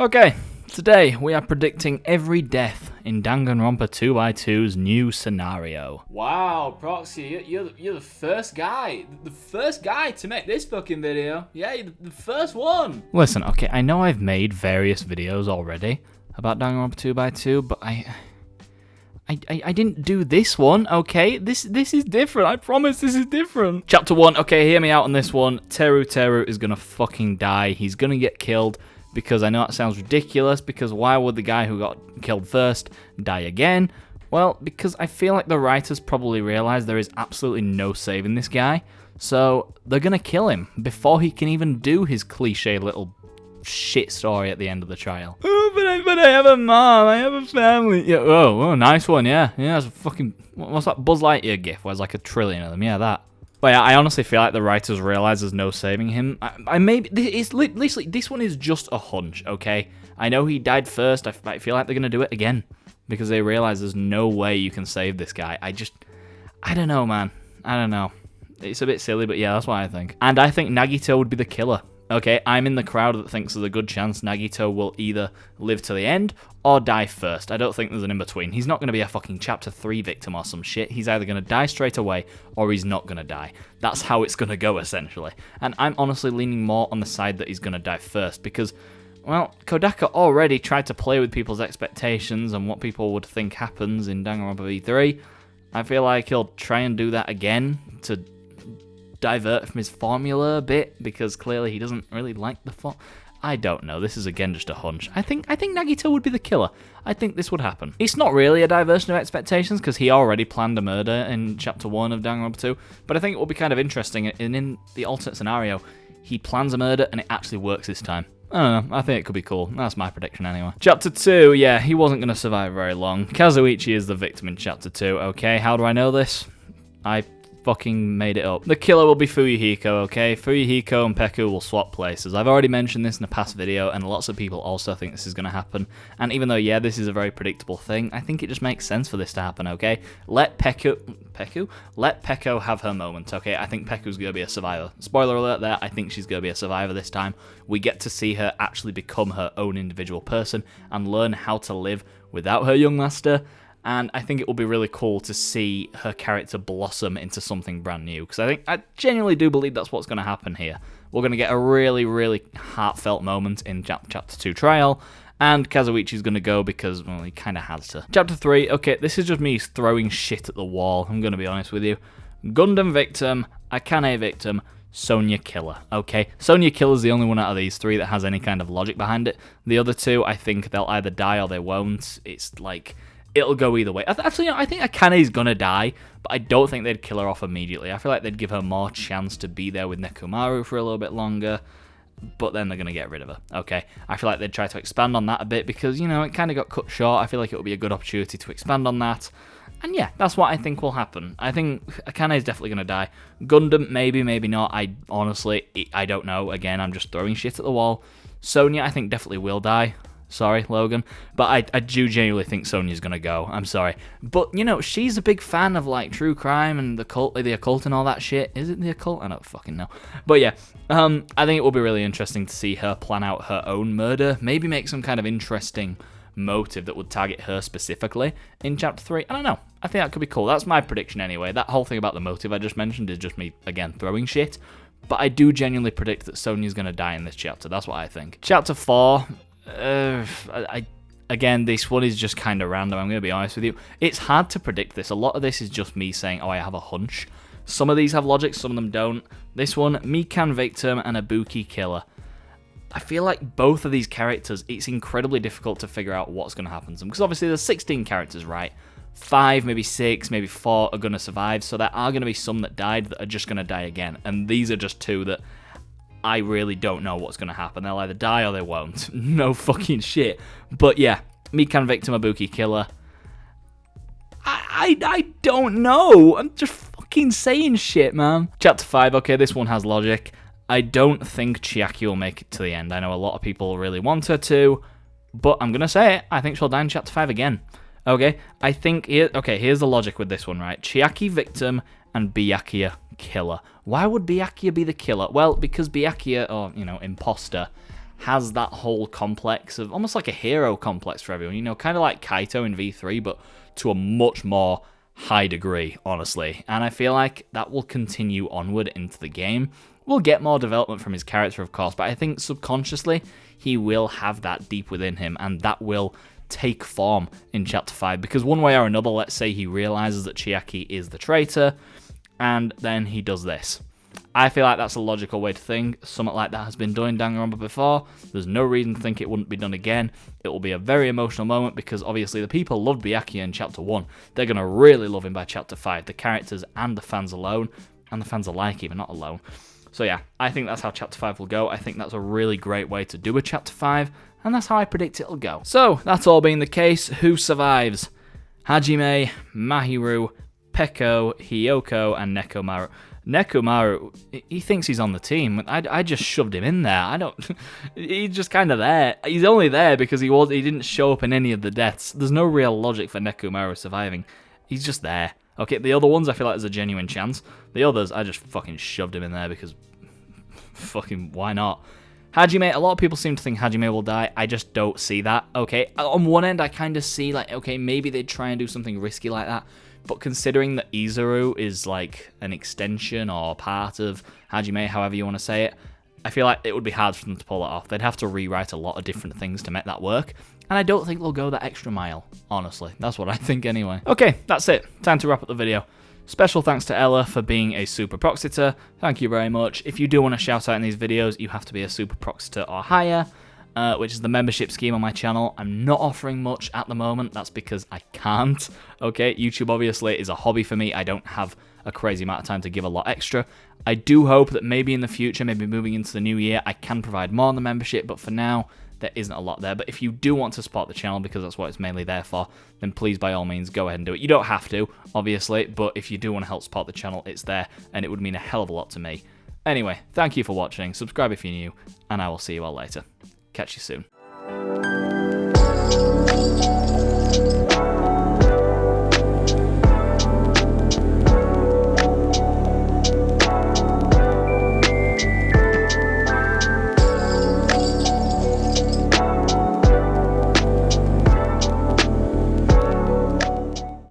Okay, today we are predicting every death in Danganronpa 2x2's new scenario. Wow, Proxy, you're the first guy. The first guy to make this fucking video. Yeah, you're the first one. Listen, okay, I know I've made various videos already about Danganronpa 2x2, but I didn't do this one, okay? This is different. I promise this is different. Chapter 1, okay, hear me out on this one. Teru is gonna fucking die. He's gonna get killed. Because I know it sounds ridiculous, because why would the guy who got killed first die again? Well, because I feel like the writers probably realize there is absolutely no saving this guy, so they're gonna kill him before he can even do his cliche little shit story at the end of the trial. Oh, but I have a mom, I have a family. Yeah, oh, nice one, yeah. Yeah, that's a fucking, what's that Buzz Lightyear gif where there's like a trillion of them? Yeah, that. But yeah, I honestly feel like the writers realize there's no saving him. I maybe it's literally this one is just a hunch, okay? I know he died first. I feel like they're gonna do it again because they realize there's no way you can save this guy. I don't know, man. I don't know. It's a bit silly, but yeah, that's what I think. And I think Nagito would be the killer. Okay, I'm in the crowd that thinks there's a good chance Nagito will either live to the end or die first. I don't think there's an in-between. He's not going to be a fucking Chapter 3 victim or some shit. He's either going to die straight away or he's not going to die. That's how it's going to go, essentially. And I'm honestly leaning more on the side that he's going to die first because, well, Kodaka already tried to play with people's expectations and what people would think happens in Danganronpa V3. I feel like he'll try and do that again to divert from his formula a bit because clearly he doesn't really like the I don't know. This is again just a hunch. I think Nagito would be the killer. I think this would happen. It's not really a diversion of expectations because he already planned a murder in Chapter 1 of Danganronpa 2, but I think it will be kind of interesting. And in the alternate scenario, he plans a murder and it actually works this time. I don't know. I think it could be cool. That's my prediction anyway. Chapter 2, yeah, he wasn't going to survive very long. Kazuichi is the victim in Chapter 2. Okay, how do I know this? I fucking made it up. The killer will be Fuyuhiko, okay? Fuyuhiko and Peku will swap places. I've already mentioned this in a past video, and lots of people also think this is going to happen. And even though, yeah, this is a very predictable thing, I think it just makes sense for this to happen, okay? Let Peko have her moment, okay? I think Peku's going to be a survivor. Spoiler alert there, I think she's going to be a survivor this time. We get to see her actually become her own individual person and learn how to live without her young master. And I think it will be really cool to see her character blossom into something brand new. Because I genuinely do believe that's what's going to happen here. We're going to get a really, really heartfelt moment in Chapter 2 trial. And Kazuichi's going to go because, well, he kind of has to. Chapter 3, okay, this is just me throwing shit at the wall. I'm going to be honest with you. Gundam victim, Akane victim, Sonya killer. Okay, Sonya killer is the only one out of these three that has any kind of logic behind it. The other two, I think they'll either die or they won't. It's like, it'll go either way. Actually, I think Akane's gonna die, but I don't think they'd kill her off immediately. I feel like they'd give her more chance to be there with Nekomaru for a little bit longer, but then they're gonna get rid of her, okay? I feel like they'd try to expand on that a bit because, you know, it kind of got cut short. I feel like it would be a good opportunity to expand on that. And yeah, that's what I think will happen. I think Akane's definitely gonna die. Gundam, maybe, maybe not. I don't know. Again, I'm just throwing shit at the wall. Sonya, I think definitely will die. Sorry, Logan. But I do genuinely think Sonya's gonna go. I'm sorry. But, you know, she's a big fan of, like, true crime and the occult and all that shit. Is it the occult? I don't fucking know. But yeah, I think it will be really interesting to see her plan out her own murder. Maybe make some kind of interesting motive that would target her specifically in Chapter 3. I don't know. I think that could be cool. That's my prediction anyway. That whole thing about the motive I just mentioned is just me, again, throwing shit. But I do genuinely predict that Sonya's gonna die in this chapter. That's what I think. Chapter 4... again, this one is just kind of random, I'm going to be honest with you. It's hard to predict this. A lot of this is just me saying, oh, I have a hunch. Some of these have logic, some of them don't. This one, Mikan victim and Ibuki killer. I feel like both of these characters, it's incredibly difficult to figure out what's going to happen to them. Because obviously there's 16 characters, right? 5, maybe 6, maybe 4 are going to survive. So there are going to be some that died that are just going to die again. And these are just 2 that I really don't know what's going to happen. They'll either die or they won't. No fucking shit. But yeah, Mikan victim, Ibuki killer. I don't know. I'm just fucking saying shit, man. Chapter 5, okay, this one has logic. I don't think Chiaki will make it to the end. I know a lot of people really want her to, but I'm going to say it. I think she'll die in Chapter 5 again. Okay, I think, here's the logic with this one, right? Chiaki victim and Byakuya killer. Why would Byakuya be the killer? Well, because Byakuya, or, you know, imposter, has that whole complex of almost like a hero complex for everyone, you know, kind of like Kaito in V3, but to a much more high degree, honestly. And I feel like that will continue onward into the game. We'll get more development from his character, of course, but I think subconsciously he will have that deep within him, and that will take form in Chapter 5, because one way or another, let's say he realizes that Chiaki is the traitor, and then he does this. I feel like that's a logical way to think. Something like that has been done in Danganronpa before. There's no reason to think it wouldn't be done again. It will be a very emotional moment because obviously the people loved Byakuya in Chapter 1. They're going to really love him by Chapter 5. The characters and the fans alone. And the fans alike, even not alone. So yeah, I think that's how Chapter 5 will go. I think that's a really great way to do a Chapter 5. And that's how I predict it'll go. So, that's all being the case. Who survives? Hajime, Mahiru, Peko, Hiyoko, and Nekomaru. Nekomaru, he thinks he's on the team. I just shoved him in there. He's just kind of there. He's only there because he didn't show up in any of the deaths. There's no real logic for Nekomaru surviving. He's just there. Okay, the other ones I feel like there's a genuine chance. The others, I just fucking shoved him in there because fucking why not? Hajime, a lot of people seem to think Hajime will die. I just don't see that. Okay, on one end I kind of see like, okay, maybe they'd try and do something risky like that. But considering that Izuru is like an extension or part of Hajime, however you want to say it, I feel like it would be hard for them to pull that off. They'd have to rewrite a lot of different things to make that work. And I don't think they'll go that extra mile, honestly. That's what I think anyway. Okay, that's it. Time to wrap up the video. Special thanks to Ella for being a Super Proxitor. Thank you very much. If you do want to shout out in these videos, you have to be a Super Proxitor or higher, which is the membership scheme on my channel. I'm not offering much at the moment. That's because I can't. Okay, YouTube obviously is a hobby for me. I don't have a crazy amount of time to give a lot extra. I do hope that maybe in the future, maybe moving into the new year, I can provide more on the membership, but for now, there isn't a lot there. But if you do want to support the channel, because that's what it's mainly there for, then please, by all means, go ahead and do it. You don't have to, obviously, but if you do want to help support the channel, it's there, and it would mean a hell of a lot to me. Anyway, thank you for watching, subscribe if you're new, and I will see you all later. Catch you soon.